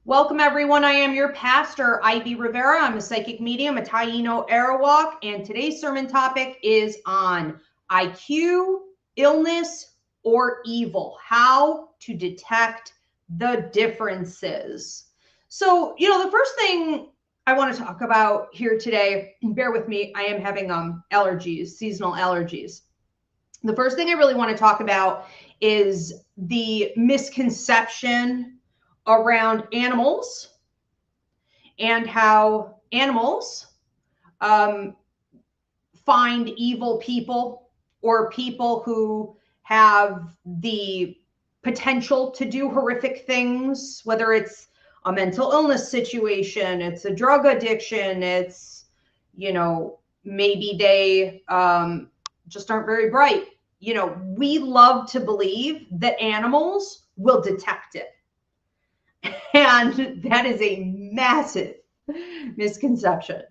Welcome, everyone. I am your pastor, Ivy Rivera. I'm a psychic medium, a Taino Arawak, and today's sermon topic is on IQ, illness, or evil, how to detect the differences. So, the first thing I want to talk about here today, bear with me, I am having allergies, seasonal allergies. The first thing I really want to talk about is the misconception around animals and how animals find evil people or people who have the potential to do horrific things, whether it's a mental illness situation, it's a drug addiction, it's, maybe they just aren't very bright. We love to believe that animals will detect it. And that is a massive misconception.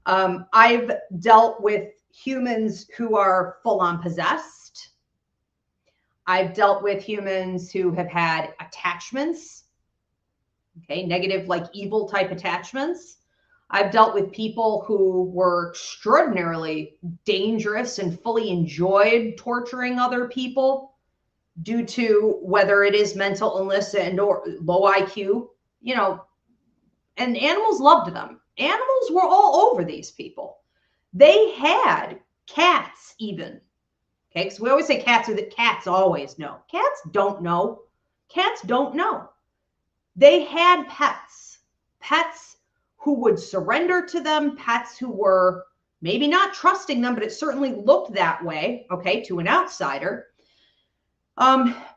I've dealt with humans who are full on possessed. I've dealt with humans who have had attachments, okay, negative, like evil type attachments. I've dealt with people who were extraordinarily dangerous and fully enjoyed torturing other people due to whether it is mental illness and or low IQ, and animals loved them. Animals were all over these people. They had cats even. Okay, because we always say cats are that cats always know. Cats don't know. Cats don't know. They had pets who would surrender to them, pets who were maybe not trusting them, but it certainly looked that way, okay, to an outsider.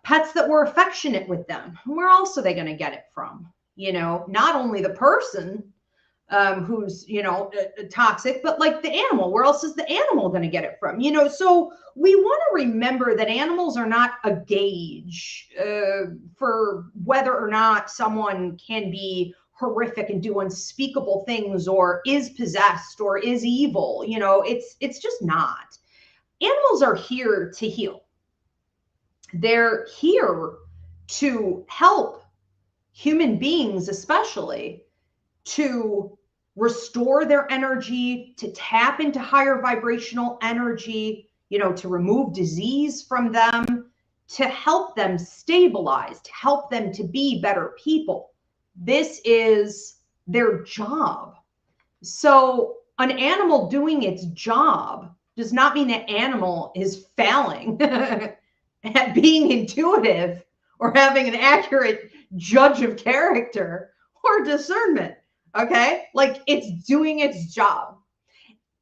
Pets that were affectionate with them. Where else are they going to get it from? Not only the person who's, toxic, but like the animal. Where else is the animal going to get it from? So we want to remember that animals are not a gauge for whether or not someone can be horrific and do unspeakable things or is possessed or is evil. It's just not. Animals are here to heal. They're here to help human beings, especially, to restore their energy, to tap into higher vibrational energy, to remove disease from them, to help them stabilize, to help them to be better people. This is their job. So an animal doing its job does not mean that animal is failing at being intuitive or having an accurate judge of character or discernment. Okay, like it's doing its job.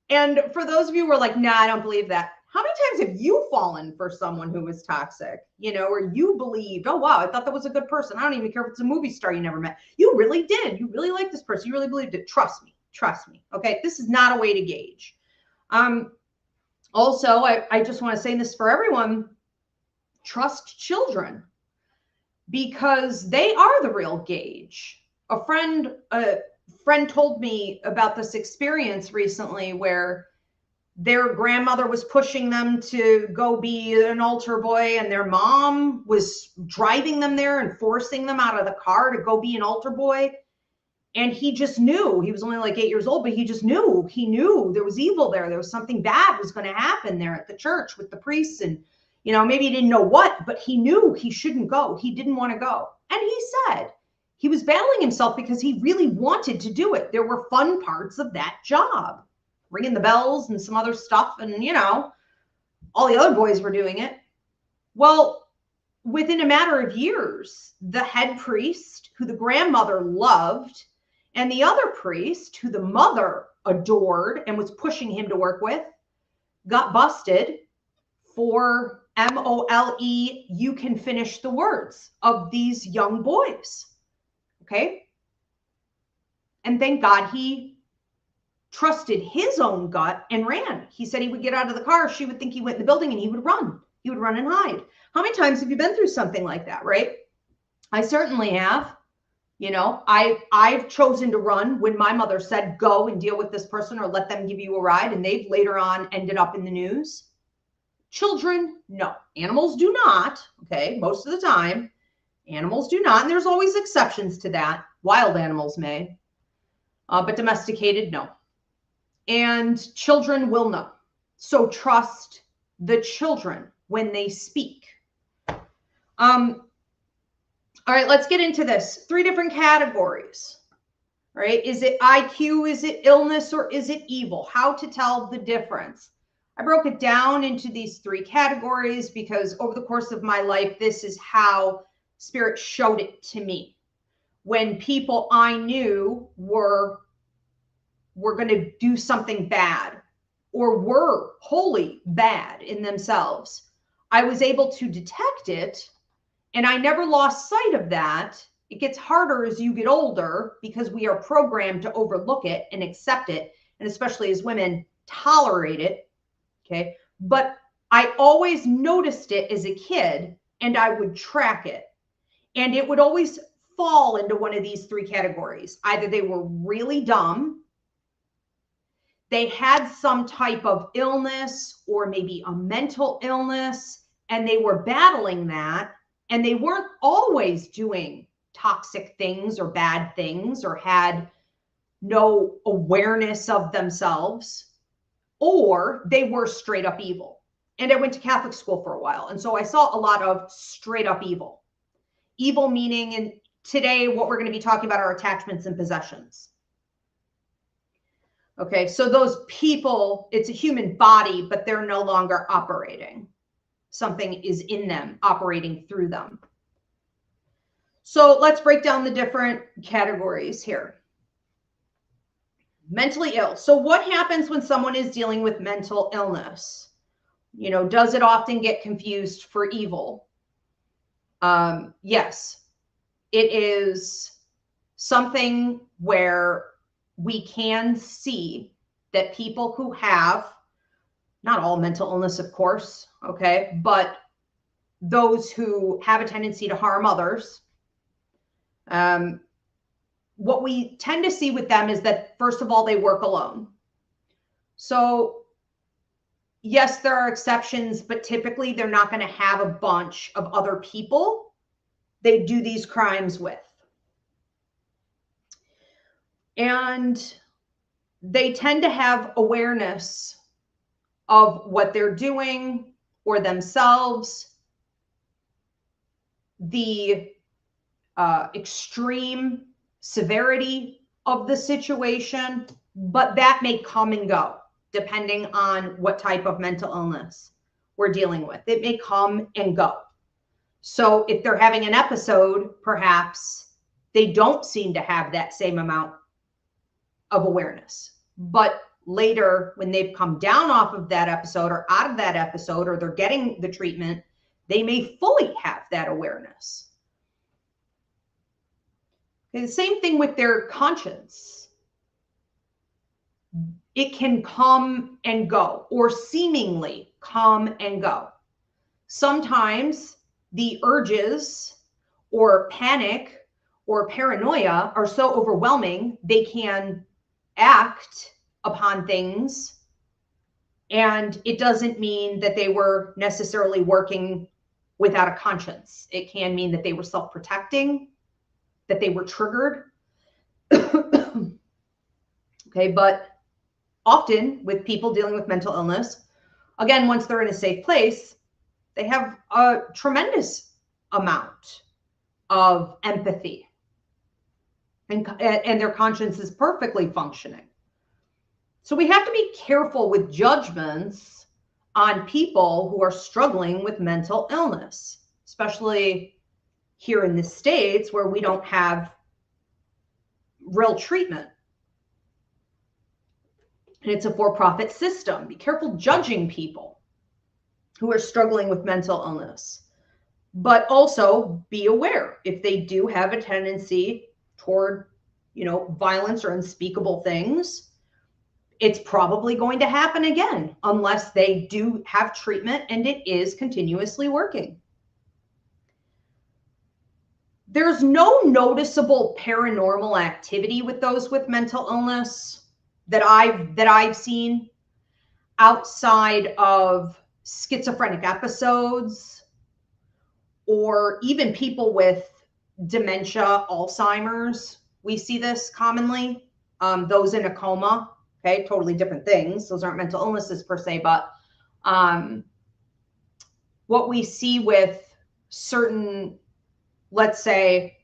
And for those of you who are like, nah, I don't believe that. How many times have you fallen for someone who was toxic, or you believed, oh, wow, I thought that was a good person. I don't even care if it's a movie star you never met. You really did. You really like this person. You really believed it. Trust me. Trust me. Okay, this is not a way to gauge. Also, I just want to say this for everyone. Trust children because they are the real gauge. A friend told me about this experience recently where their grandmother was pushing them to go be an altar boy and their mom was driving them there and forcing them out of the car to go be an altar boy. And he just knew. He was only like 8 years old, but he just knew. He knew there was evil there. There was something bad was going to happen there at the church with the priests. And, maybe he didn't know what, but he knew he shouldn't go. He didn't want to go. And he said he was battling himself because he really wanted to do it. There were fun parts of that job, ringing the bells and some other stuff. And, all the other boys were doing it. Well, within a matter of years, the head priest, who the grandmother loved, and the other priest, who the mother adored and was pushing him to work with, got busted for MOLE, you can finish the words of these young boys. Okay? And thank God he trusted his own gut and ran. He said he would get out of the car. She would think he went in the building and he would run. He would run and hide. How many times have you been through something like that, right? I certainly have. I've chosen to run when my mother said, go and deal with this person or let them give you a ride. And they've later on ended up in the news. Children, no. Animals do not, okay, most of the time. Animals do not, and there's always exceptions to that. Wild animals may, but domesticated, no. And children will know. So trust the children when they speak. All right, let's get into this. 3 different categories, right? Is it IQ? Is it illness? Or is it evil? How to tell the difference. I broke it down into these 3 categories because over the course of my life, this is how Spirit showed it to me. When people I knew were going to do something bad or were wholly bad in themselves, I was able to detect it, and I never lost sight of that. It gets harder as you get older because we are programmed to overlook it and accept it, and especially as women, tolerate it. Okay. But I always noticed it as a kid, and I would track it. And it would always fall into one of these 3 categories. Either they were really dumb, they had some type of illness or maybe a mental illness, and they were battling that, and they weren't always doing toxic things or bad things or had no awareness of themselves, or they were straight up evil. And I went to Catholic school for a while, and so I saw a lot of straight up evil. Evil meaning, and today what we're going to be talking about are attachments and possessions. Okay, so those people, it's a human body, but they're no longer operating. Something is in them, operating through them. So let's break down the different categories here. Mentally ill. So what happens when someone is dealing with mental illness? You know, does it often get confused for evil? Yes, it is something where we can see that people who have, not all mental illness, of course, okay, but those who have a tendency to harm others, what we tend to see with them is that, first of all, they work alone. So yes, there are exceptions, but typically they're not going to have a bunch of other people they do these crimes with. And they tend to have awareness of what they're doing or themselves, the extreme severity of the situation, but that may come and go depending on what type of mental illness we're dealing with. It may come and go. So if they're having an episode, perhaps they don't seem to have that same amount of awareness. But later, when they've come down off of that episode or out of that episode, or they're getting the treatment, they may fully have that awareness. Okay, the same thing with their conscience. It can come and go, or seemingly come and go. Sometimes the urges or panic or paranoia are so overwhelming, they can act upon things, and it doesn't mean that they were necessarily working without a conscience. It can mean that they were self-protecting, that they were triggered. Okay, but often with people dealing with mental illness, again, once they're in a safe place, they have a tremendous amount of empathy, and their conscience is perfectly functioning. So we have to be careful with judgments on people who are struggling with mental illness, especially here in the States where we don't have real treatment. And it's a for-profit system. Be careful judging people who are struggling with mental illness, but also be aware if they do have a tendency toward, violence or unspeakable things, it's probably going to happen again unless they do have treatment and it is continuously working. There's no noticeable paranormal activity with those with mental illness that I've seen outside of schizophrenic episodes, or even people with dementia, Alzheimer's. We see this commonly. Those in a coma, okay, totally different things. Those aren't mental illnesses per se, but what we see with certain, let's say,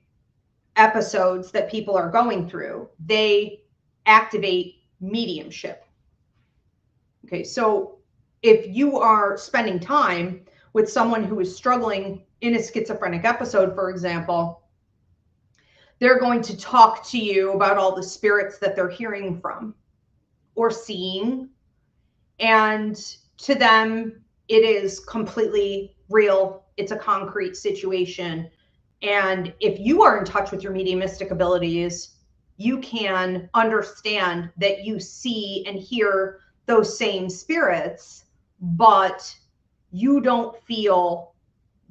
episodes that people are going through, they activate mediumship. Okay, so if you are spending time with someone who is struggling in a schizophrenic episode, for example, they're going to talk to you about all the spirits that they're hearing from or seeing. And to them, it is completely real. It's a concrete situation. And if you are in touch with your mediumistic abilities, you can understand that you see and hear those same spirits, but you don't feel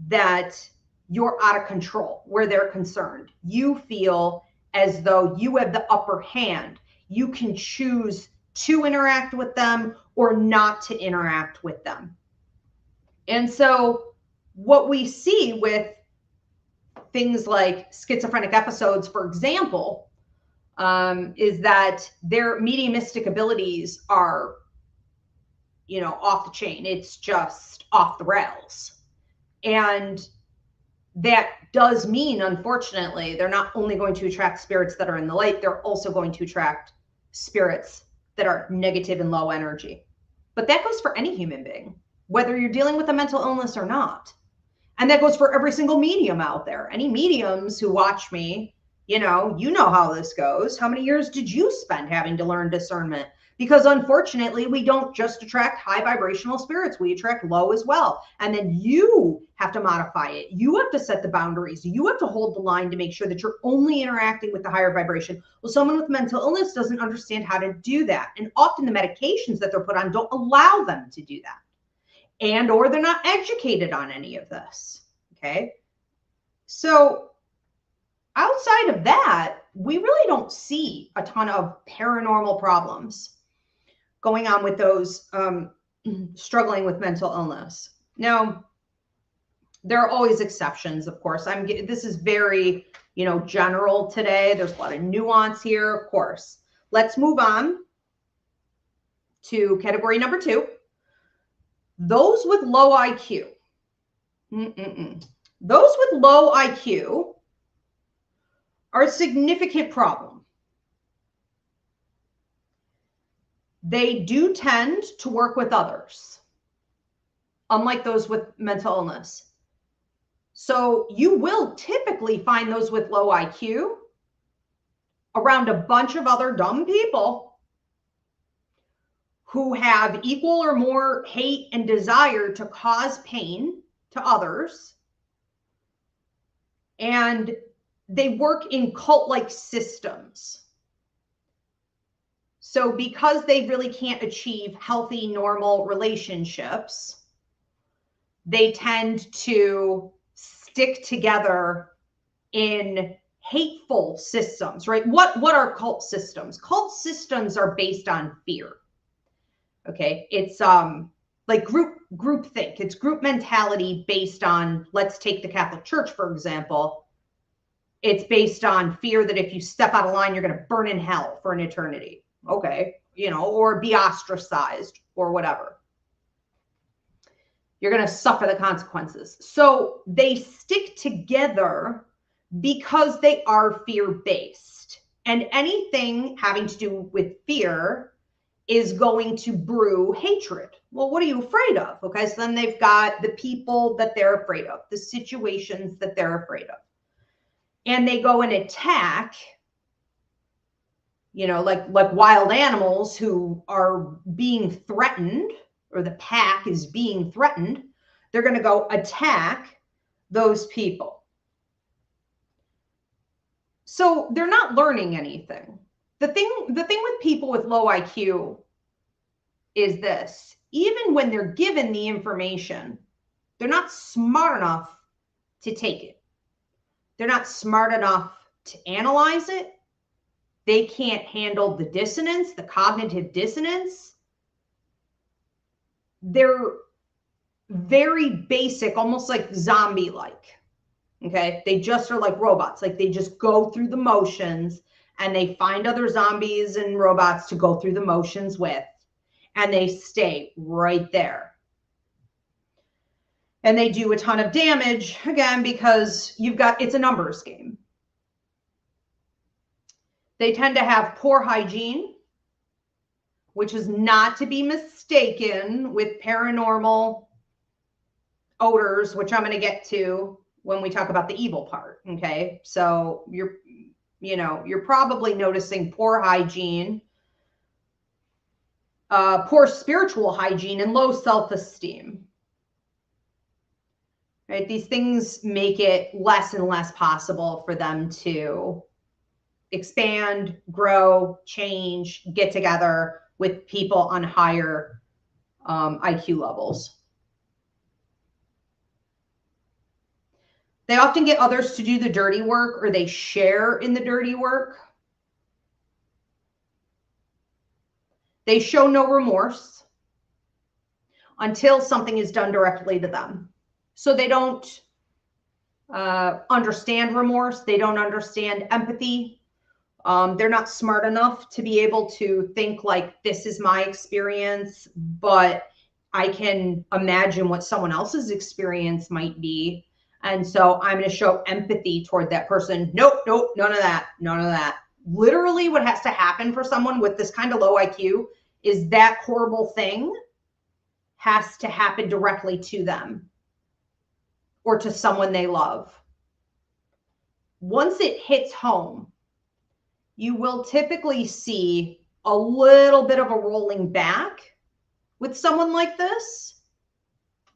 that you're out of control where they're concerned. You feel as though you have the upper hand. You can choose to interact with them or not to interact with them. And so what we see with things like schizophrenic episodes, for example, is that their mediumistic abilities are, off the chain. It's just off the rails. And that does mean, unfortunately, they're not only going to attract spirits that are in the light, they're also going to attract spirits that are negative and low energy. But that goes for any human being, whether you're dealing with a mental illness or not. And that goes for every single medium out there. Any mediums who watch me, you know how this goes. How many years did you spend having to learn discernment? Because unfortunately, we don't just attract high vibrational spirits. We attract low as well. And then you have to modify it. You have to set the boundaries. You have to hold the line to make sure that you're only interacting with the higher vibration. Well, someone with mental illness doesn't understand how to do that. And often the medications that they're put on don't allow them to do that. And or they're not educated on any of this. Okay. So outside of that, we really don't see a ton of paranormal problems going on with those struggling with mental illness. Now, there are always exceptions, of course. This is very, general today. There's a lot of nuance here, of course. Let's move on to category number 2. Those with low IQ. Those with low IQ are a significant problem. They do tend to work with others, unlike those with mental illness. So you will typically find those with low IQ around a bunch of other dumb people who have equal or more hate and desire to cause pain to others. And they work in cult-like systems. So because they really can't achieve healthy, normal relationships, they tend to stick together in hateful systems, right? What are cult systems? Cult systems are based on fear. Okay, it's like group think. It's group mentality based on, let's take the Catholic Church, for example. It's based on fear that if you step out of line, you're going to burn in hell for an eternity. Okay, or be ostracized or whatever. You're going to suffer the consequences. So they stick together because they are fear-based. And anything having to do with fear is going to brew hatred. Well, what are you afraid of? Okay, so then they've got the people that they're afraid of, the situations that they're afraid of. And they go and attack, like wild animals who are being threatened, or the pack is being threatened. They're going to go attack those people. So they're not learning anything. The thing with people with low IQ is this: even when they're given the information, they're not smart enough to take it. They're not smart enough to analyze it. They can't handle the dissonance, the cognitive dissonance. They're very basic, almost like zombie-like. Okay. They just are like robots. Like they just go through the motions and they find other zombies and robots to go through the motions with, and they stay right there. And they do a ton of damage, again, because it's a numbers game. They tend to have poor hygiene, which is not to be mistaken with paranormal odors, which I'm going to get to when we talk about the evil part. Okay. So you're probably noticing poor hygiene, poor spiritual hygiene, and low self-esteem. Right? These things make it less and less possible for them to expand, grow, change, get together with people on higher IQ levels. They often get others to do the dirty work, or they share in the dirty work. They show no remorse until something is done directly to them. So they don't understand remorse. They don't understand empathy. They're not smart enough to be able to think like, this is my experience, but I can imagine what someone else's experience might be. And so I'm going to show empathy toward that person. Nope, none of that. None of that. Literally what has to happen for someone with this kind of low IQ is that horrible thing has to happen directly to them or to someone they love. Once it hits home, you will typically see a little bit of a rolling back with someone like this.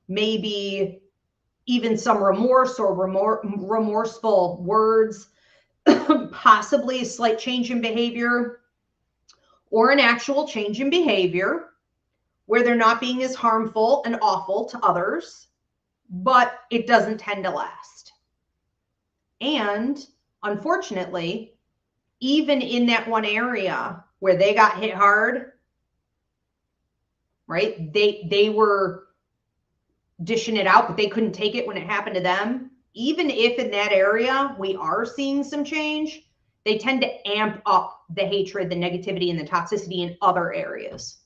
Maybe even some remorse or remorseful words, possibly a slight change in behavior, or an actual change in behavior where they're not being as harmful and awful to others, but it doesn't tend to last. And unfortunately, even in that one area where they got hit hard, right? They were dishing it out, but they couldn't take it when it happened to them. Even if in that area we are seeing some change, they tend to amp up the hatred, the negativity, and the toxicity in other areas.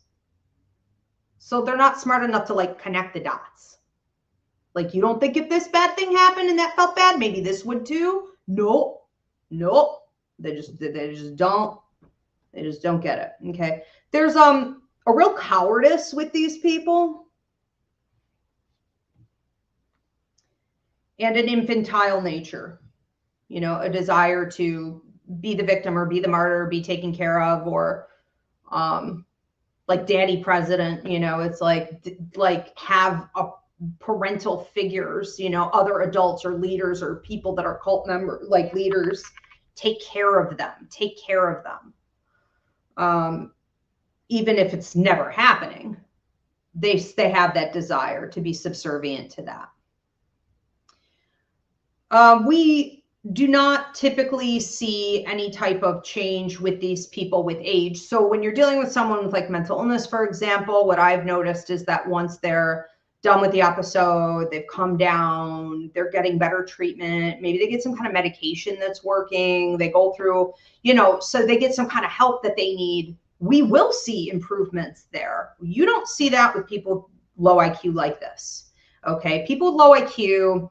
So they're not smart enough to like connect the dots. Like, you don't think if this bad thing happened and that felt bad, maybe this would too? Nope. They just don't get it. Okay. There's a real cowardice with these people and an infantile nature, a desire to be the victim or be the martyr, be taken care of, or like daddy president, it's like have a parental figures, other adults or leaders or people that are cult member, like leaders, take care of them. Even if it's never happening, they have that desire to be subservient to that. We do not typically see any type of change with these people with age. So when you're dealing with someone with like mental illness, for example, what I've noticed is that once they're done with the episode, they've come down, they're getting better treatment, maybe they get some kind of medication that's working, they go through, so they get some kind of help that they need, we will see improvements there. You don't see that with people low IQ like this. Okay. People with low IQ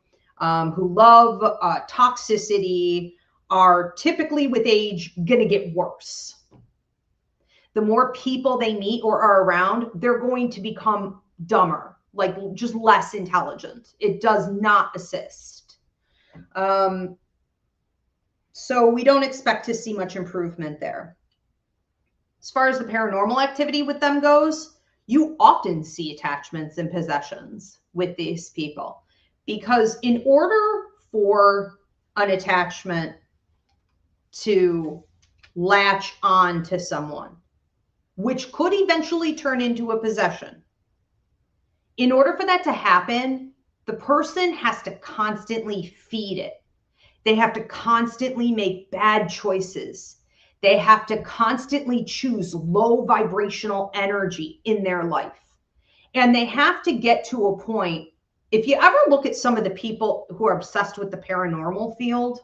who love toxicity are typically with age going to get worse. The more people they meet or are around, they're going to become dumber, like just less intelligent. It does not assist. So we don't expect to see much improvement there. As far as the paranormal activity with them goes, you often see attachments and possessions with these people, because in order for an attachment to latch on to someone, which could eventually turn into a possession, in order for that to happen, the person has to constantly feed it. They have to constantly make bad choices. They have to constantly choose low vibrational energy in their life. And they have to get to a point if you ever look at some of the people who are obsessed with the paranormal field,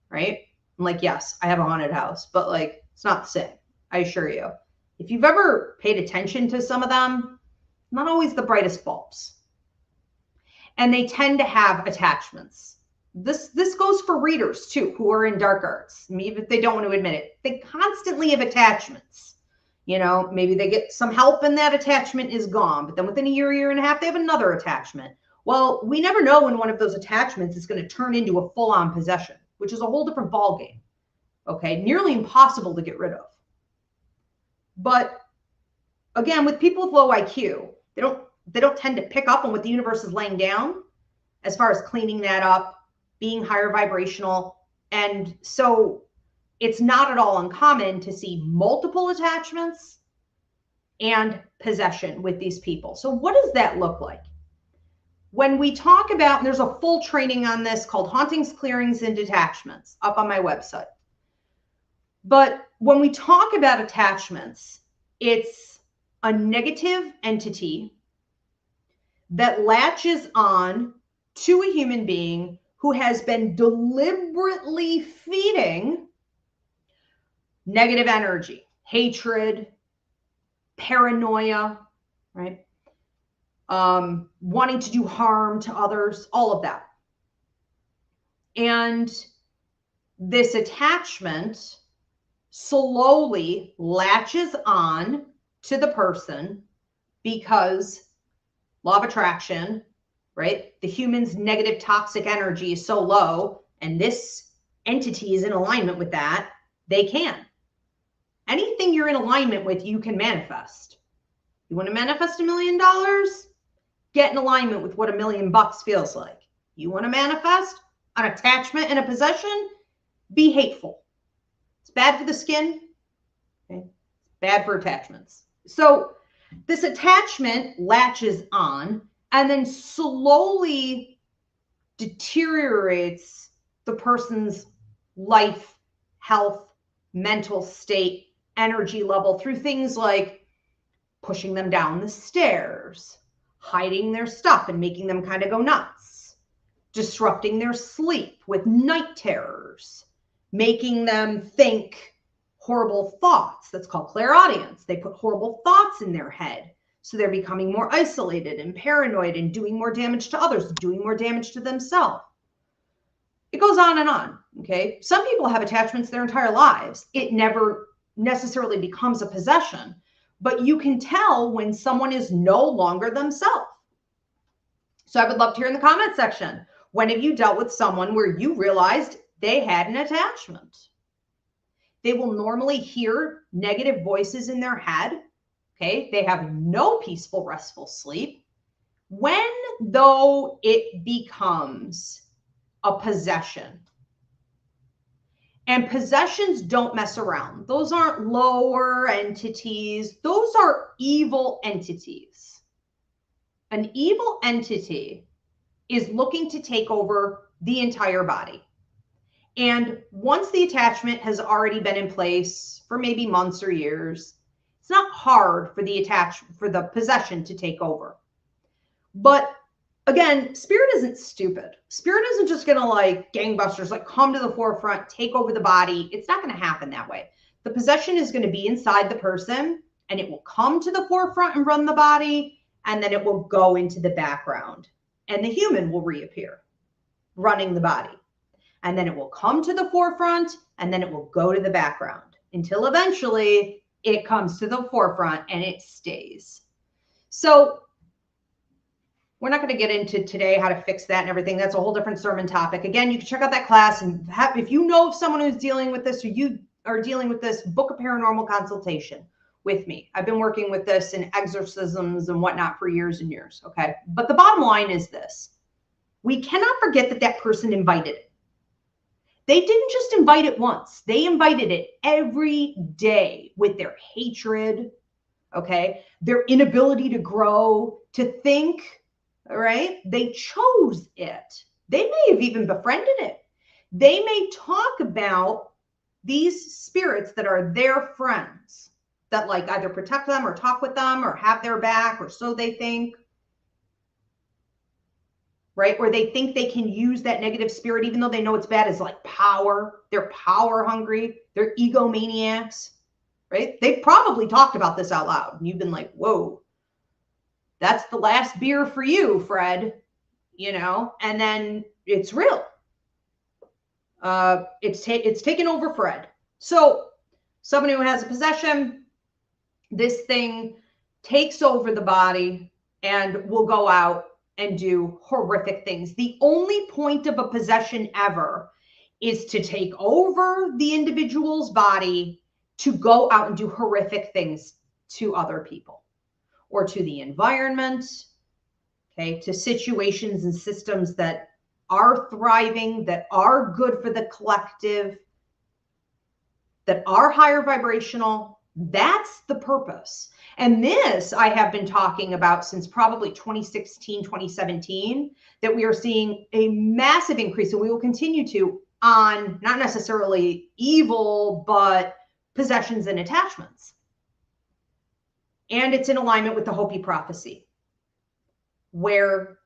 right? I'm like, yes, I have a haunted house, but like, it's not the same. I assure you. If you've ever paid attention to some of them, not always the brightest bulbs. And they tend to have attachments. This goes for readers too, who are in dark arts, even if they don't want to admit it. They constantly have attachments. You know, maybe they get some help and that attachment is gone, but then within a year and a half, they have another attachment. Well, we never know when one of those attachments is going to turn into a full-on possession, which is a whole different ballgame. Okay, nearly impossible to get rid of. But again, with people with low IQ, they don't tend to pick up on what the universe is laying down as far as cleaning that up, being higher vibrational. And so it's not at all uncommon to see multiple attachments and possession with these people. So what does that look like? When we talk about, and there's a full training on this called Hauntings, Clearings, and Detachments up on my website. But when we talk about attachments, it's a negative entity that latches on to a human being who has been deliberately feeding negative energy, hatred, paranoia, right? Wanting to do harm to others, all of that. And this attachment slowly latches on to the person because law of attraction, right? The human's negative toxic energy is so low, and this entity is in alignment with that, they can. Anything you're in alignment with, you can manifest. You want to manifest $1 million? Get in alignment with what $1 million feels like. You want to manifest an attachment and a possession? Be hateful. It's bad for the skin. Okay? It's bad for attachments. So this attachment latches on and then slowly deteriorates the person's life, health, mental state, energy level through things like pushing them down the stairs, hiding their stuff and making them kind of go nuts, disrupting their sleep with night terrors, making them think horrible thoughts. That's called clairaudience. They put horrible thoughts in their head. So they're becoming more isolated and paranoid and doing more damage to others, doing more damage to themselves. It goes on and on, okay? Some people have attachments their entire lives. It never necessarily becomes a possession, but you can tell when someone is no longer themselves. So I would love to hear in the comment section, when have you dealt with someone where you realized they had an attachment? They will normally hear negative voices in their head. Okay, they have no peaceful, restful sleep. When, though, it becomes a possession, and possessions don't mess around. Those aren't lower entities. Those are evil entities. An evil entity is looking to take over the entire body. And once the attachment has already been in place for maybe months or years, it's not hard for the possession to take over. But again, spirit isn't stupid. Spirit isn't just going to like gangbusters, like come to the forefront, take over the body. It's not going to happen that way. The possession is going to be inside the person, and it will come to the forefront and run the body, and then it will go into the background, and the human will reappear running the body. And then it will come to the forefront, and then it will go to the background until eventually it comes to the forefront and it stays. So we're not going to get into today how to fix that and everything. That's a whole different sermon topic. Again, you can check out that class, and if you know of someone who's dealing with this, or you are dealing with this, book a paranormal consultation with me. I've been working with this in exorcisms and whatnot for years and years. Okay. But the bottom line is this: we cannot forget that that person invited it. They didn't just invite it once. They invited it every day with their hatred, okay? Their inability to grow, to think, all right? They chose it. They may have even befriended it. They may talk about these spirits that are their friends, that like either protect them or talk with them or have their back, or so they think. right? Or they think they can use that negative spirit, even though they know it's bad, as like power. They're power hungry. They're egomaniacs, right? They've probably talked about this out loud. And you've been like, whoa, that's the last beer for you, Fred, you know? And then it's real. It's taken over Fred. So someone who has a possession, this thing takes over the body and will go out and do horrific things. The only point of a possession ever is to take over the individual's body to go out and do horrific things to other people or to the environment, okay, to situations and systems that are thriving, that are good for the collective, that are higher vibrational. That's the purpose. And this I have been talking about since probably 2016, 2017, that we are seeing a massive increase, and we will continue to, on not necessarily evil, but possessions and attachments. And it's in alignment with the Hopi prophecy, where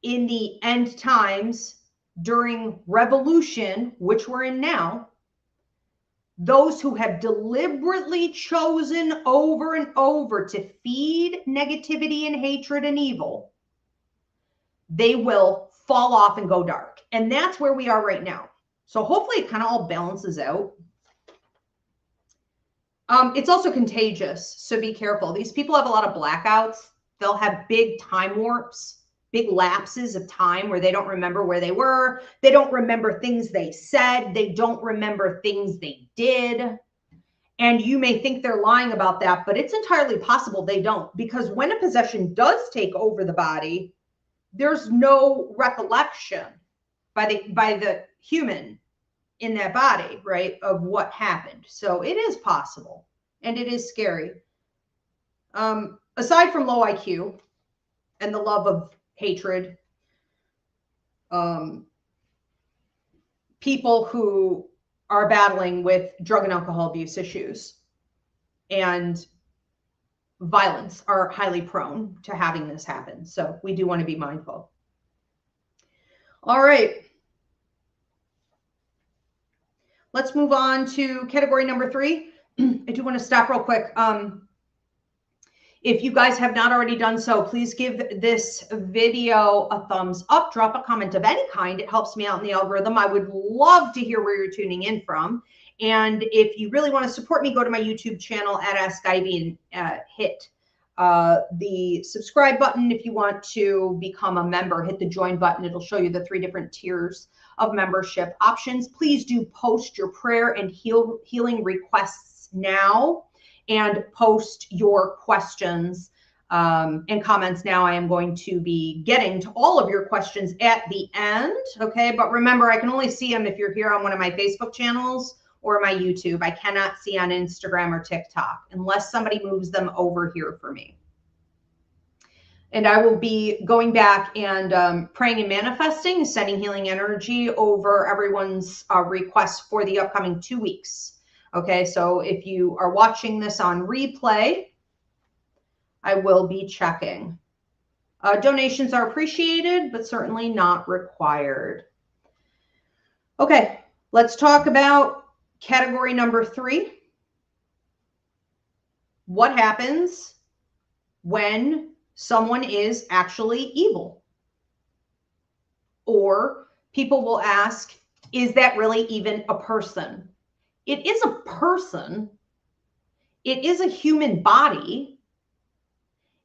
in the end times, during revolution, which we're in now, those who have deliberately chosen over and over to feed negativity and hatred and evil, they will fall off and go dark. And that's where we are right now. So hopefully it kind of all balances out. It's also contagious, so be careful. These people have a lot of blackouts. They'll have big time warps, big lapses of time where they don't remember where they were. They don't remember things they said. They don't remember things they did. And you may think they're lying about that, but it's entirely possible they don't, because when a possession does take over the body, there's no recollection by the human in that body, right, of what happened. So it is possible, and it is scary. Aside from low IQ and the love of hatred, people who are battling with drug and alcohol abuse issues and violence are highly prone to having this happen. So we do want to be mindful. All right. Let's move on to category number 3. I do want to stop real quick. If you guys have not already done so, please give this video a thumbs up, drop a comment of any kind. It helps me out in the algorithm. I would love to hear where you're tuning in from. And if you really want to support me, go to my YouTube channel at Ask Ivy and hit the subscribe button. If you want to become a member, hit the join button. It'll show you the 3 different tiers of membership options. Please do post your prayer and healing requests now, and post your questions and comments now. I am going to be getting to all of your questions at the end, okay? But remember, I can only see them if you're here on one of my Facebook channels or my YouTube. I cannot see on Instagram or TikTok unless somebody moves them over here for me. And I will be going back and praying and manifesting, sending healing energy over everyone's requests for the upcoming 2 weeks. Okay, so if you are watching this on replay, I will be checking. Donations are appreciated, but certainly not required. Okay, let's talk about category number 3. What happens when someone is actually evil? Or people will ask, is that really even a person? It is a person. It is a human body.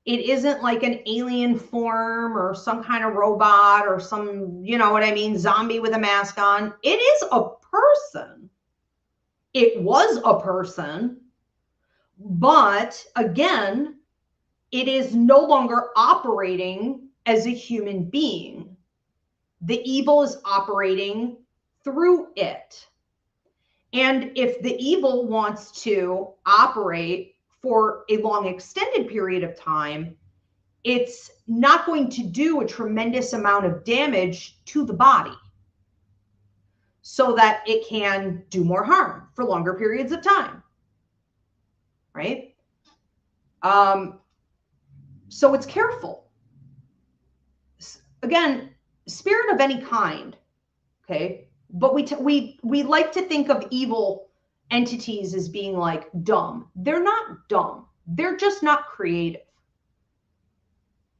It isn't like an alien form or some kind of robot or some, you know what I mean, zombie with a mask on. It is a person. It was a person. But again, it is no longer operating as a human being. The evil is operating through it. And if the evil wants to operate for a long extended period of time, it's not going to do a tremendous amount of damage to the body so that it can do more harm for longer periods of time, right? So it's careful. Again, spirit of any kind, okay? But we like to think of evil entities as being like dumb. They're not dumb. They're just not creative.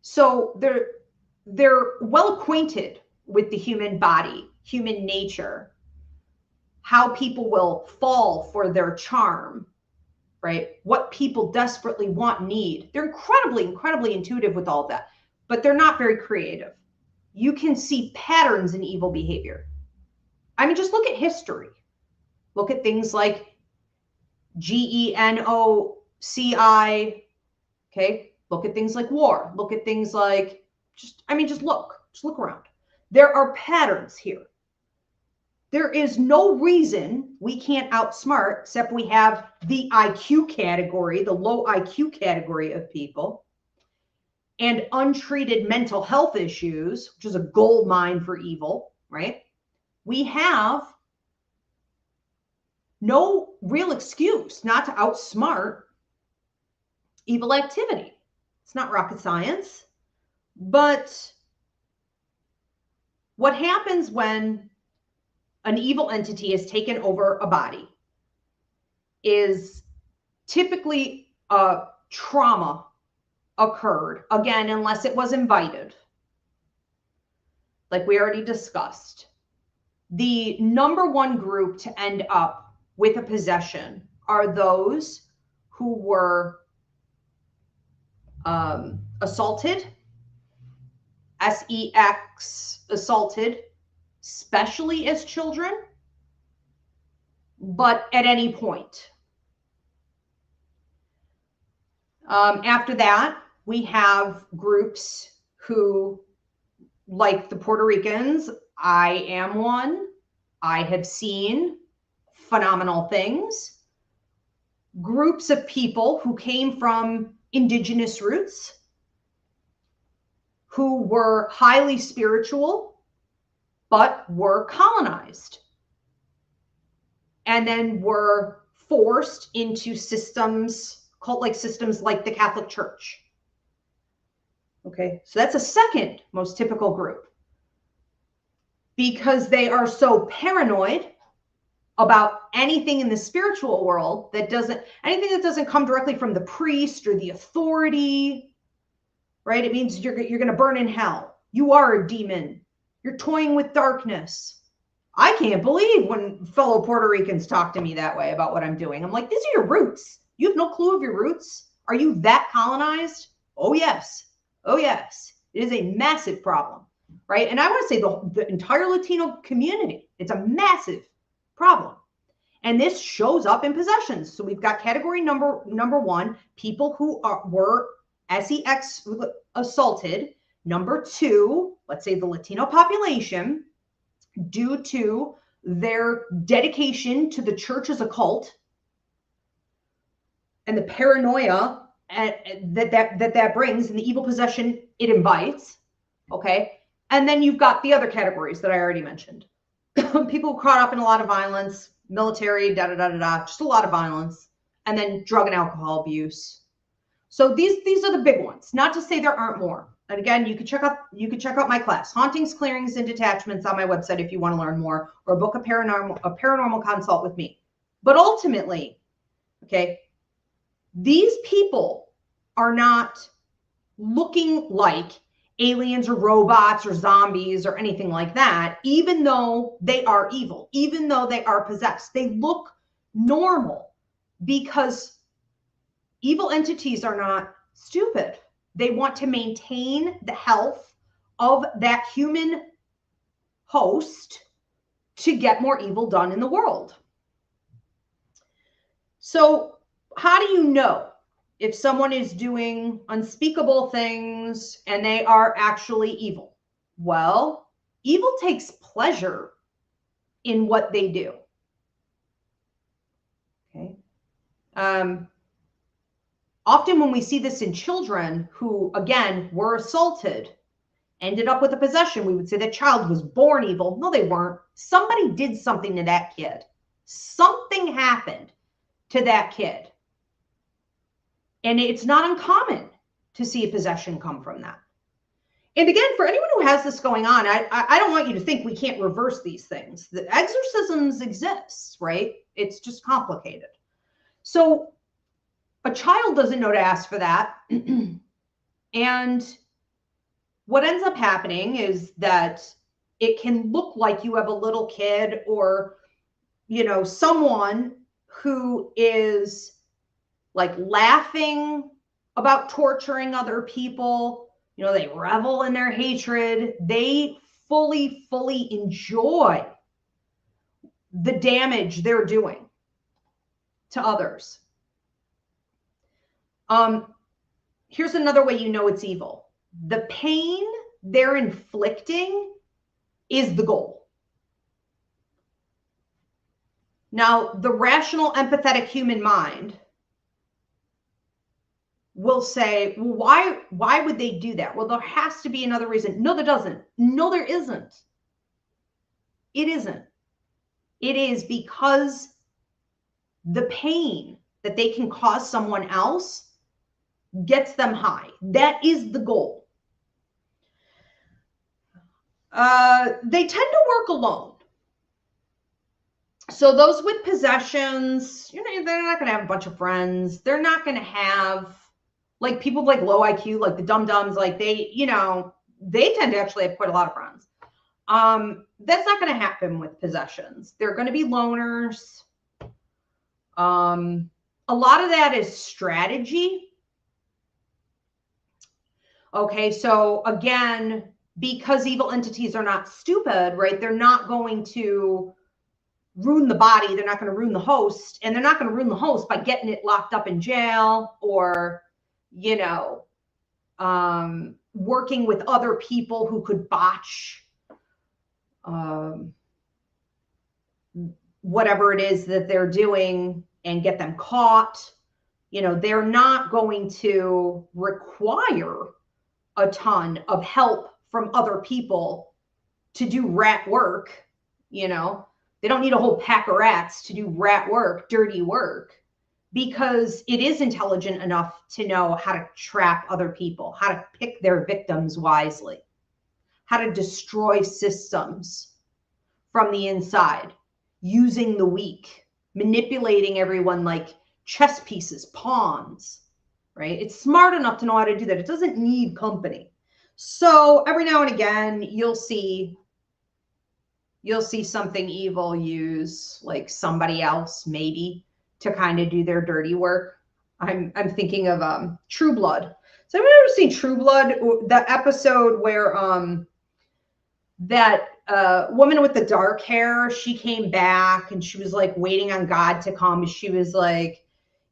So they're well acquainted with the human body, human nature, how people will fall for their charm, right? What people desperately want, need. They're incredibly intuitive with all of that, but they're not very creative. You can see patterns in evil behavior. I mean, just look at history. Look at things like genoci, okay? Look at things like war. Look at things like, just look around. There are patterns here. There is no reason we can't outsmart, except we have the IQ category, the low IQ category of people, and untreated mental health issues, which is a gold mine for evil, right? We have no real excuse not to outsmart evil activity. It's not rocket science. But what happens when an evil entity has taken over a body is typically a trauma occurred, again, unless it was invited, like we already discussed. The number one group to end up with a possession are those who were assaulted, sex assaulted, especially as children, but at any point. After that, we have groups who, like the Puerto Ricans, I am one, I have seen phenomenal things. Groups of people who came from indigenous roots, who were highly spiritual, but were colonized, and then were forced into systems, cult-like systems like the Catholic Church. Okay, so that's a second most typical group, because they are so paranoid about anything in the spiritual world anything that doesn't come directly from the priest or the authority, right? It means you're going to burn in hell. You are a demon. You're toying with darkness. I can't believe when fellow Puerto Ricans talk to me that way about what I'm doing. I'm like, these are your roots. You have no clue of your roots. Are you that colonized? Oh, yes. Oh, yes. It is a massive problem, right? And I want to say the entire Latino community, it's a massive problem. And this shows up in possessions. So we've got category number one, people who were sex assaulted. Number two, let's say the Latino population, due to their dedication to the church as a cult and the paranoia that brings, and the evil possession it invites, okay? And then you've got the other categories that I already mentioned. People caught up in a lot of violence, military, just a lot of violence, and then drug and alcohol abuse. So these are the big ones. Not to say there aren't more. And again, you can check out my class, Hauntings, Clearings, and Detachments, on my website if you want to learn more, or book a paranormal consult with me. But ultimately, okay, these people are not looking like aliens or robots or zombies or anything like that, even though they are evil, even though they are possessed. They look normal, because evil entities are not stupid. They want to maintain the health of that human host to get more evil done in the world. So how do you know if someone is doing unspeakable things and they are actually evil? Well, evil takes pleasure in what they do. Okay. Often when we see this in children who, again, were assaulted, ended up with a possession, we would say the child was born evil. No, they weren't. Somebody did something to that kid. Something happened to that kid. And it's not uncommon to see a possession come from that. And again, for anyone who has this going on, I don't want you to think we can't reverse these things. The exorcisms exist, right? It's just complicated. So a child doesn't know to ask for that. And what ends up happening is that it can look like you have a little kid or, you know, someone who is like laughing about torturing other people. You know, they revel in their hatred. They fully enjoy the damage they're doing to others. Here's another way you know it's evil. The pain they're inflicting is the goal. Now, the rational, empathetic human mind will say, well, why would they do that? Well, there has to be another reason. No, there doesn't. No, there isn't. It isn't. It is because the pain that they can cause someone else gets them high. That is the goal. They tend to work alone. So those with possessions, you know, they're not going to have a bunch of friends. They're not going to have, like, people like low IQ, like the dum-dums, like they, you know, they tend to actually have quite a lot of friends. That's not going to happen with possessions. They're going to be loners. A lot of that is strategy. Okay, so again, because evil entities are not stupid, right? They're not going to ruin the body. They're not going to ruin the host, and they're not going to ruin the host by getting it locked up in jail or, you know, working with other people who could botch whatever it is that they're doing and get them caught. You know, they're not going to require a ton of help from other people to do rat work. You know, they don't need a whole pack of rats to do rat work, dirty work, because it is intelligent enough to know how to trap other people, how to pick their victims wisely, how to destroy systems from the inside, using the weak, manipulating everyone like chess pieces, pawns, right? It's smart enough to know how to do that. It doesn't need company. So every now and again, you'll see something evil use like somebody else maybe to kind of do their dirty work. I'm thinking of True Blood. So have you ever seen True Blood? The episode where that woman with the dark hair, she came back and she was like waiting on God to come. She was like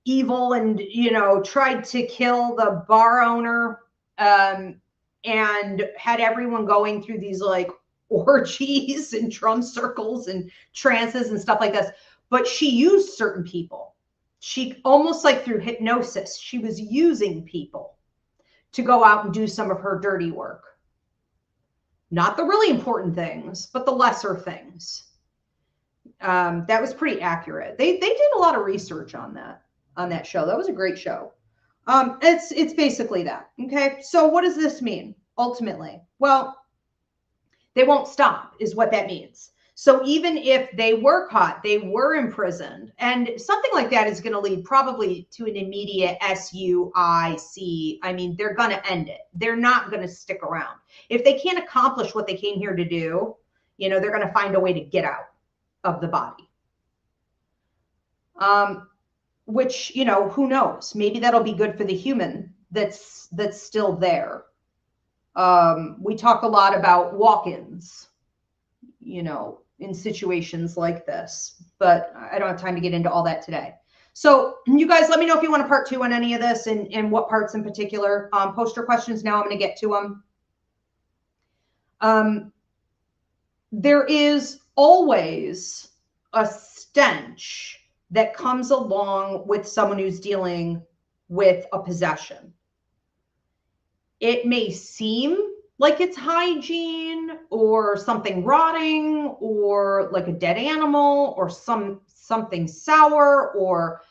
evil and, you know, tried to kill the bar owner and had everyone going through these like orgies and drum circles and trances and stuff like this. But she used certain people. She almost like through hypnosis, she was using people to go out and do some of her dirty work. Not the really important things, but the lesser things. That was pretty accurate. They did a lot of research on that show. That was a great show. It's basically that. Okay. So what does this mean ultimately? Well, they won't stop is what that means. So even if they were caught, they were imprisoned, and something like that is going to lead probably to an immediate SUIC. I mean, they're going to end it. They're not going to stick around. If they can't accomplish what they came here to do, you know, they're going to find a way to get out of the body. Which, you know, who knows? Maybe that'll be good for the human that's still there. We talk a lot about walk-ins, you know, in situations like this, but I don't have time to get into all that today. So you guys, let me know if you want a part 2 on any of this and what parts in particular. Post your questions now. I'm going to get to them. There is always a stench that comes along with someone who's dealing with a possession. It may seem like it's hygiene or something rotting or like a dead animal or something sour, or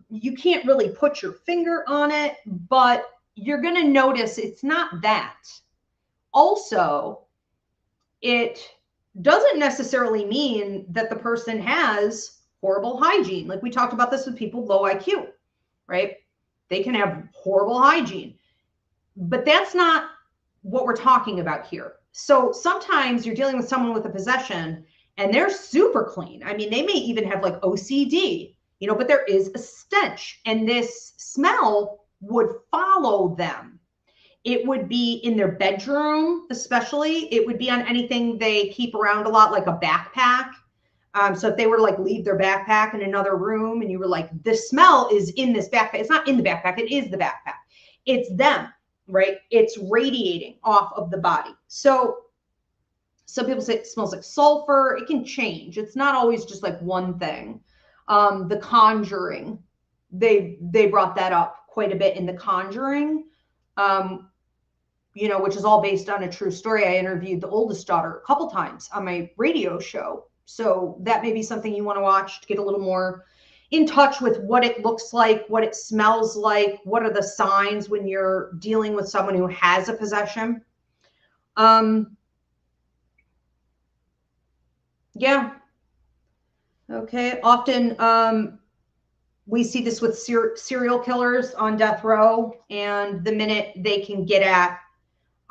you can't really put your finger on it, but you're going to notice it's not that. also, it doesn't necessarily mean that the person has horrible hygiene. Like we talked about this with people with low IQ, right? They can have horrible hygiene, but that's not what we're talking about here. So sometimes you're dealing with someone with a possession and they're super clean. I mean, they may even have like OCD, but there is a stench, and this smell would follow them. It would be in their bedroom, especially. It would be on anything they keep around a lot, like a backpack. So if they were to like leave their backpack in another room and you were like, the smell is in this backpack. It's not in the backpack. It is the backpack. It's them, right? It's radiating off of the body. So some people say it smells like sulfur. It can change. It's not always just like one thing. The Conjuring, they brought that up quite a bit in The Conjuring, which is all based on a true story. I interviewed the oldest daughter a couple times on my radio show. So that may be something you want to watch to get a little more in touch with what it looks like, what it smells like, what are the signs when you're dealing with someone who has a possession. Yeah. Okay. Often we see this with serial killers on death row, and the minute they can get at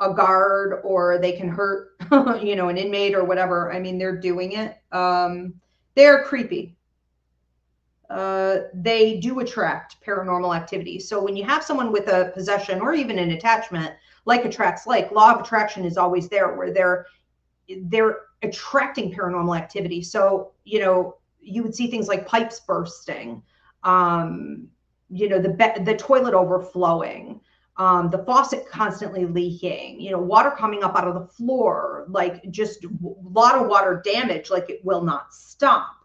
a guard or they can hurt, an inmate or whatever, I mean, they're doing it. They're creepy. They do attract paranormal activity. So when you have someone with a possession or even an attachment, like attracts like, law of attraction is always there, where they're attracting paranormal activity. So, you would see things like pipes bursting, the toilet overflowing, the faucet constantly leaking, water coming up out of the floor, like just a lot of water damage, like it will not stop.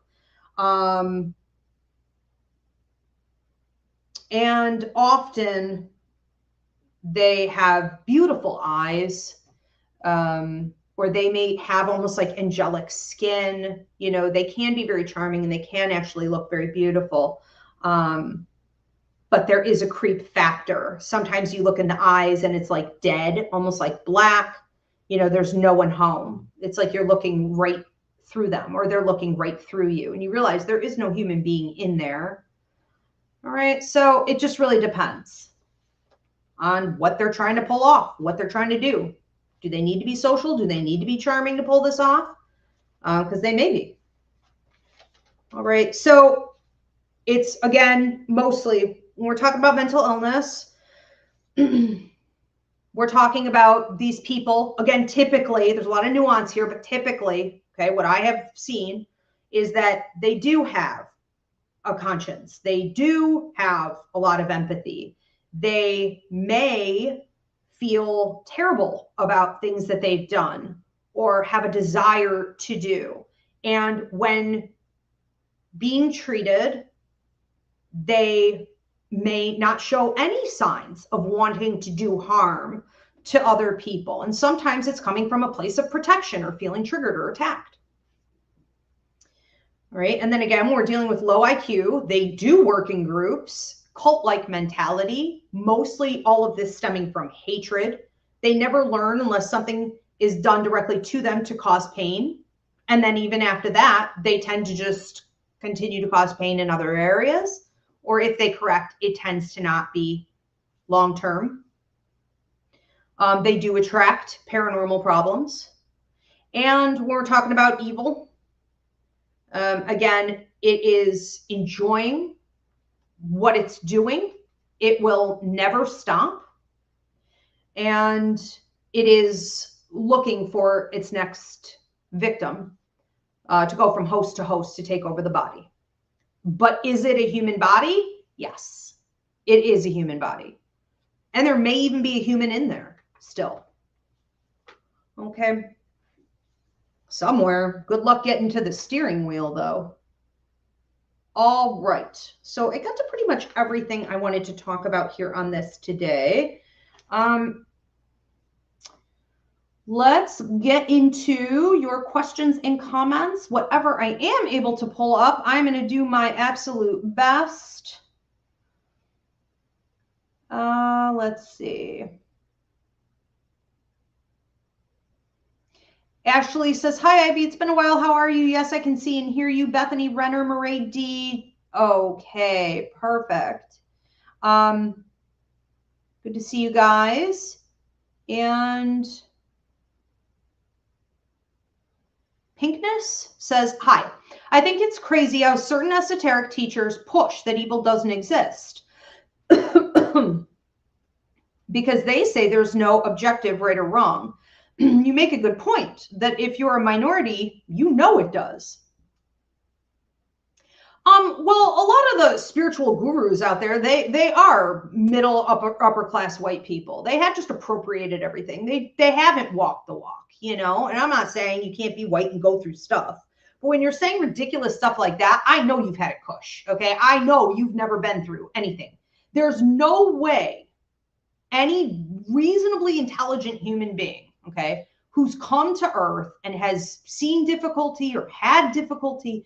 And often they have beautiful eyes, or they may have almost like angelic skin. They can be very charming and they can actually look very beautiful. But there is a creep factor. Sometimes you look in the eyes and it's like dead, almost like black. There's no one home. It's like you're looking right through them, or they're looking right through you. And you realize there is no human being in there. All right. So it just really depends on what they're trying to pull off, what they're trying to do. Do they need to be social? Do they need to be charming to pull this off? Because they may be. All right. So it's, again, mostly when we're talking about mental illness, we're talking about these people. Again, typically, there's a lot of nuance here, but typically, okay, what I have seen is that they do have a conscience. They do have a lot of empathy. They may feel terrible about things that they've done or have a desire to do. And when being treated, they may not show any signs of wanting to do harm to other people. And sometimes it's coming from a place of protection or feeling triggered or attacked. All right. And then again, when we're dealing with low IQ, they do work in groups. Cult-like mentality, mostly all of this stemming from hatred. They never learn unless something is done directly to them to cause pain. And then even after that, they tend to just continue to cause pain in other areas. Or if they correct, it tends to not be long-term. They do attract paranormal problems. And when we're talking about evil, again, it is enjoying what it's doing. It will never stop. And it is looking for its next victim to go from host to host to take over the body. But is it a human body? Yes, it is a human body. And there may even be a human in there still. Okay. Somewhere. Good luck getting to the steering wheel, though. All right. So I got to pretty much everything I wanted to talk about here on this today. Let's get into your questions and comments. Whatever I am able to pull up, I'm going to do my absolute best. Let's see. Ashley says, hi, Ivy. It's been a while. How are you? Yes, I can see and hear you. Bethany Renner, Murray D. Okay, perfect. Good to see you guys. And Pinkness says, hi. I think it's crazy how certain esoteric teachers push that evil doesn't exist. Because they say there's no objective right or wrong. You make a good point that if you're a minority, you know it does. Well, a lot of the spiritual gurus out there, they are middle upper class white people. They have just appropriated everything. They haven't walked the walk, you know. And I'm not saying you can't be white and go through stuff, but when you're saying ridiculous stuff like that, I know you've had it cush. Okay, I know you've never been through anything. There's no way any reasonably intelligent human being, okay, who's come to Earth and has seen difficulty or had difficulty,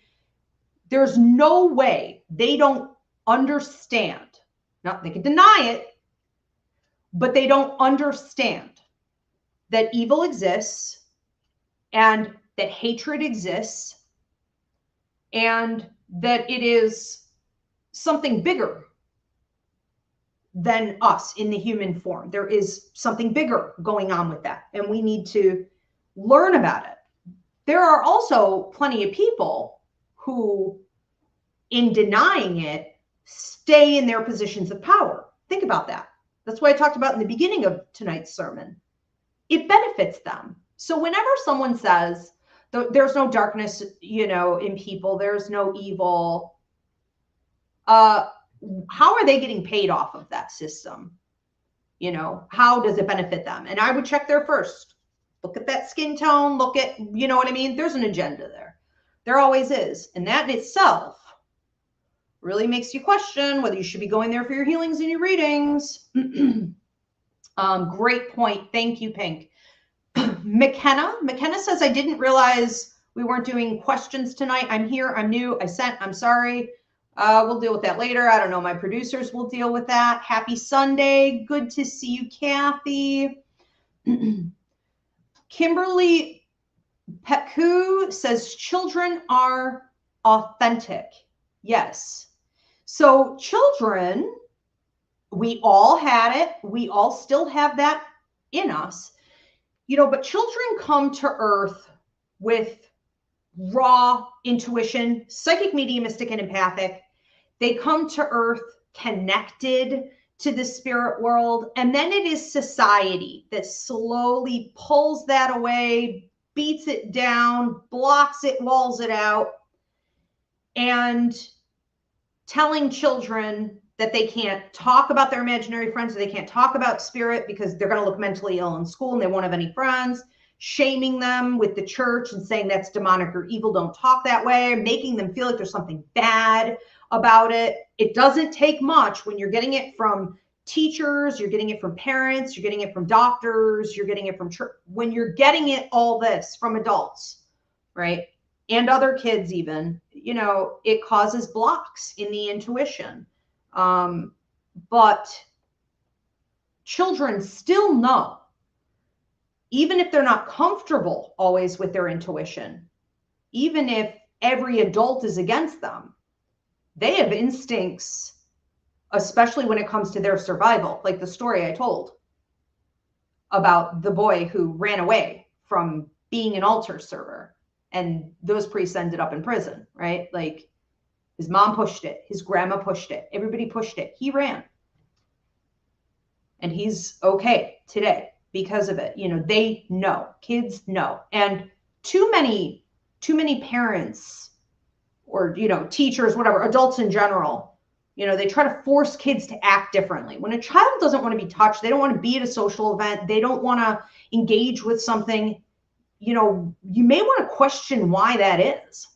there's no way they don't understand. Now, they can deny it, but they don't understand that evil exists and that hatred exists and that it is something bigger than us in the human form. There is something bigger going on with that, and we need to learn about it. There are also plenty of people who, in denying it, stay in their positions of power. Think about that. That's what I talked about in the beginning of tonight's sermon. It benefits them. So whenever someone says there's no darkness, you know, in people, there's no evil, how are they getting paid off of that system? You know, how does it benefit them? And I would check there first. Look at that skin tone. Look at, you know what I mean? There's an agenda there. There always is. And that in itself really makes you question whether you should be going there for your healings and your readings. Great point. Thank you, Pink. McKenna says, I didn't realize we weren't doing questions tonight. I'm here. I'm new. I'm sorry. We'll deal with that later. I don't know. My producers will deal with that. Happy Sunday. Good to see you, Kathy. Kimberly Petku says children are authentic. Yes. So children, we all had it. We all still have that in us, you know, but children come to Earth with raw intuition, psychic, mediumistic, and empathic. They come to Earth connected to the spirit world. And then it is society that slowly pulls that away, beats it down, blocks it, walls it out, and telling children that they can't talk about their imaginary friends, or they can't talk about spirit because they're going to look mentally ill in school and they won't have any friends, shaming them with the church and saying that's demonic or evil, don't talk that way, making them feel like there's something bad about it. It doesn't take much when you're getting it from teachers, you're getting it from parents, you're getting it from doctors, you're getting it from church. When you're getting it, all this from adults, right? And other kids even, you know, it causes blocks in the intuition. But children still know, even if they're not comfortable always with their intuition, even if every adult is against them, they have instincts, especially when it comes to their survival, like the story I told about the boy who ran away from being an altar server. And those priests ended up in prison, right? Like his mom pushed it. His grandma pushed it. Everybody pushed it. He ran. And he's okay today because of it. You know, they know. Kids know. And too many parents or, you know, teachers, whatever, adults in general, you know, they try to force kids to act differently. When a child doesn't want to be touched, they don't want to be at a social event, they don't want to engage with something, you know, you may want to question why that is.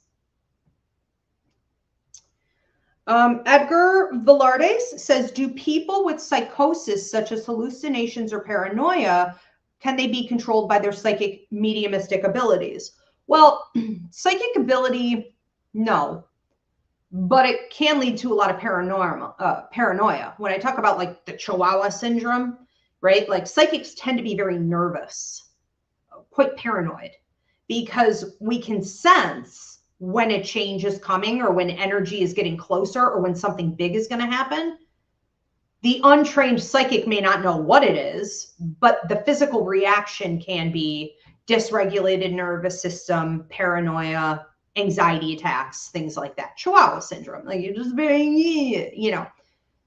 Edgar Villardes says, do people with psychosis, such as hallucinations or paranoia, can they be controlled by their psychic mediumistic abilities? Well, psychic ability, no, but it can lead to a lot of paranoia. When I talk about like the Chihuahua syndrome, right? Like psychics tend to be very nervous, quite paranoid. because we can sense when a change is coming or when energy is getting closer or when something big is going to happen. The untrained psychic may not know what it is, but the physical reaction can be dysregulated nervous system, paranoia, anxiety attacks, things like that. Chihuahua syndrome, like you're just very, you know.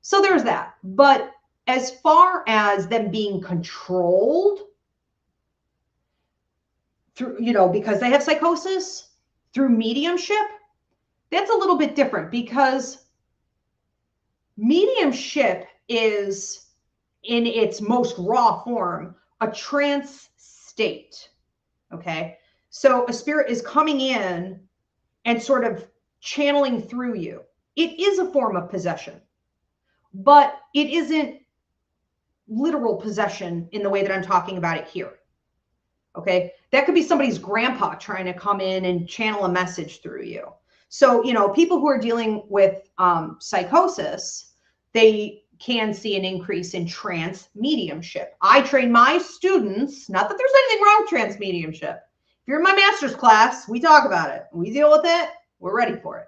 So there's that. But as far as them being controlled through, you know, because they have psychosis through mediumship, that's a little bit different, because mediumship is, in its most raw form, a trance state. Okay. So a spirit is coming in and sort of channeling through you. It is a form of possession, but it isn't literal possession in the way that I'm talking about it here. Okay. That could be somebody's grandpa trying to come in and channel a message through you. So, you know, people who are dealing with psychosis, they can see an increase in trance mediumship. I train my students, not that there's anything wrong with trance mediumship. If you're in my master's class, we talk about it. We deal with it. We're ready for it.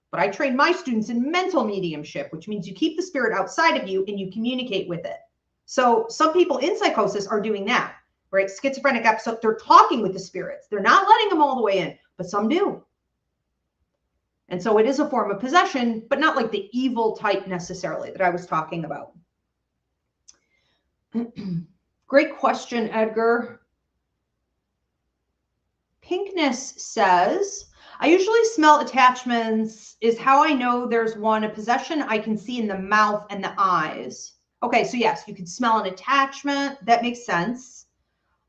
But I train my students in mental mediumship, which means you keep the spirit outside of you and you communicate with it. So some people in psychosis are doing that, right? Schizophrenic episode, they're talking with the spirits. They're not letting them all the way in, but some do. And so it is a form of possession, but not like the evil type necessarily that I was talking about. Great question, Edgar. Pinkness says, I usually smell attachments. Is how I know there's one. A possession I can see in the mouth and the eyes. Okay, so yes, you can smell an attachment. That makes sense.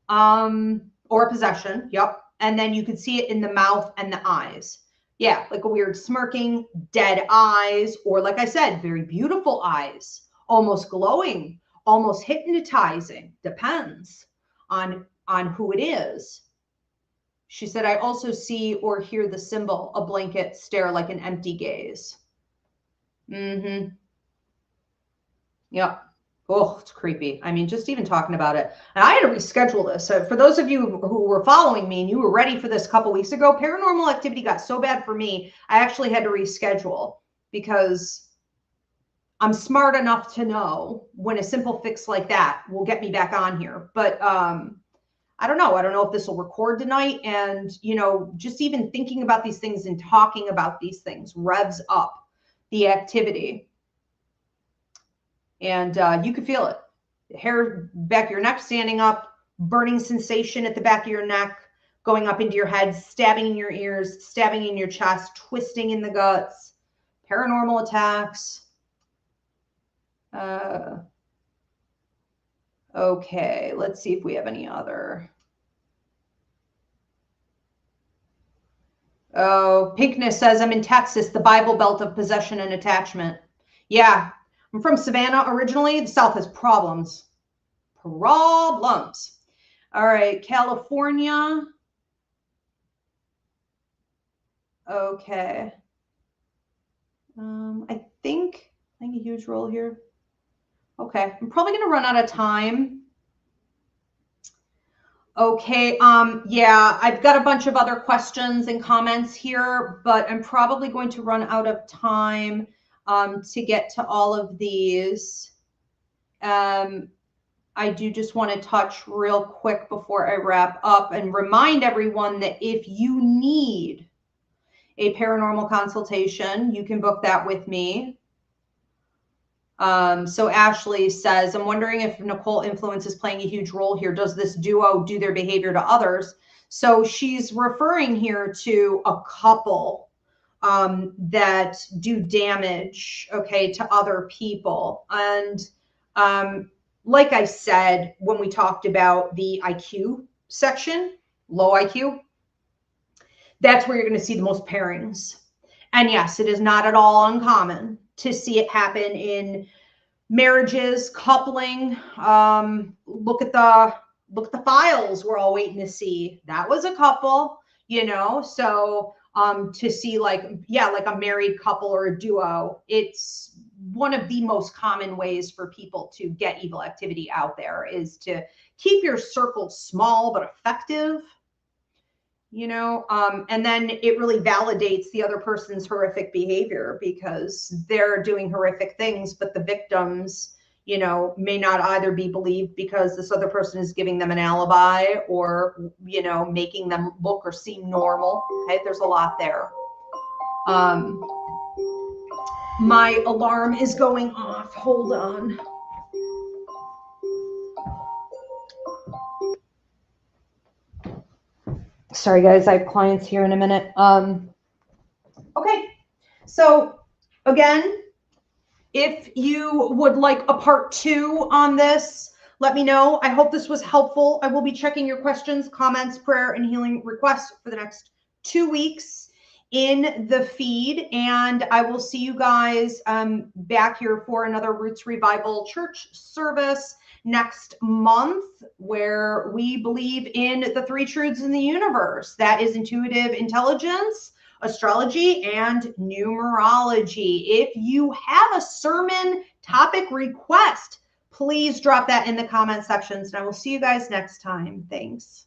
Or a possession. Yep. And then you can see it in the mouth and the eyes. Yeah, like a weird smirking, dead eyes, or like I said, very beautiful eyes, almost glowing, almost hypnotizing. Depends on who it is. She said, I also see or hear the symbol, a blanket stare like an empty gaze. Mm-hmm. Yep. Oh, it's creepy. I mean, just even talking about it. And I had to reschedule this. So for those of you who were following me and you were ready for this a couple weeks ago, paranormal activity got so bad for me, I actually had to reschedule because I'm smart enough to know when a simple fix like that will get me back on here. But I don't know. I don't know if this will record tonight. And, you know, just even thinking about these things and talking about these things revs up the activity. And you can feel it. Hair back of your neck standing up, burning sensation at the back of your neck, going up into your head, stabbing in your ears, stabbing in your chest, twisting in the guts, paranormal attacks. Okay, let's see if we have any other. Oh, Pinkness says, I'm in Texas, the Bible Belt of possession and attachment. Yeah. I'm from Savannah originally. The South has problems. Problems. All right, California. Okay. I think playing a huge role here. Okay, I'm probably going to run out of time. Okay, yeah, I've got a bunch of other questions and comments here, but I'm probably going to run out of time to get to all of these. I do just want to touch real quick before I wrap up and remind everyone that if you need a paranormal consultation, you can book that with me. So Ashley says, I'm wondering if Nicole influence is playing a huge role here. Does this duo do their behavior to others? So she's referring here to a couple that do damage, okay, to other people. And like I said, when we talked about the IQ section, low IQ, that's where you're going to see the most pairings. And yes, it is not at all uncommon to see it happen in marriages, coupling. Look at the files we're all waiting to see. That was a couple, you know. So to see like a married couple or a duo, it's one of the most common ways for people to get evil activity out there is to keep your circle small but effective. you know, and then it really validates the other person's horrific behavior because they're doing horrific things, but the victims, you know, may not either be believed because this other person is giving them an alibi or, you know, making them look or seem normal. Okay, there's a lot there. My alarm is going off. Hold on. Sorry, guys, I have clients here in a minute. Okay, so again, if you would like a part 2 on this, let me know. I hope this was helpful. I will be checking your questions, comments, prayer, and healing requests for the next 2 weeks in the feed. And I will see you guys back here for another Roots Revival church service next month, where we believe in the 3 truths in the universe. That is intuitive intelligence, astrology, and numerology. If you have a sermon topic request, please drop that in the comment sections, and I will see you guys next time. Thanks.